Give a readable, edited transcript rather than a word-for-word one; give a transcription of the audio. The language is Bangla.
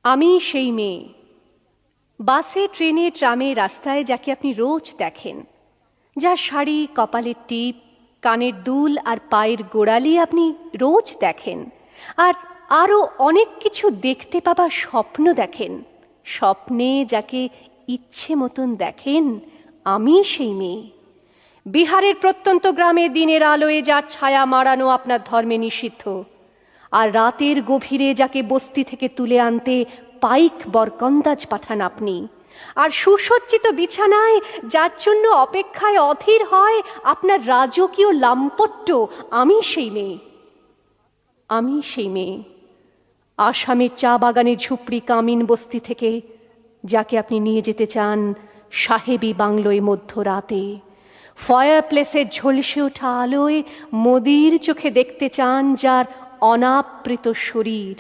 আমি সেই মেয়ে, বাসে ট্রেনে ট্রামে রাস্তায় যাকে আপনি রোজ দেখেন, যার শাড়ি, কপালের টিপ, কানের দুল আর পায়ের গোড়ালি আপনি রোজ দেখেন, আর আরও অনেক কিছু দেখতে পাবার স্বপ্ন দেখেন। স্বপ্নে যাকে ইচ্ছে মতন দেখেন, আমি সেই মেয়ে। বিহারের প্রত্যন্ত গ্রামে দিনের আলোয় যার ছায়া মাড়ানো আপনার ধর্মে নিষিদ্ধ, আর রাতের গভীরে যাকে বস্তি থেকে তুলে আনতে পাইক বরকন্দাজ পাঠান আপনি, আর সুসজ্জিত বিছানায় যার জন্য অপেক্ষায় অধীর হয় আপনার রাজকীয় লাম্পট্য, আমি সেই মেয়ে। আমি সেই মেয়ে, আসামের চা বাগানের ঝুপড়ি কামিন বস্তি থেকে যাকে আপনি নিয়ে যেতে চান সাহেবী বাংলোয় মধ্যরাতে, ফায়ার প্লেসের ঝলসে ওঠা আলোয় মোদির চোখে দেখতে চান যার অনাবৃত শরীর।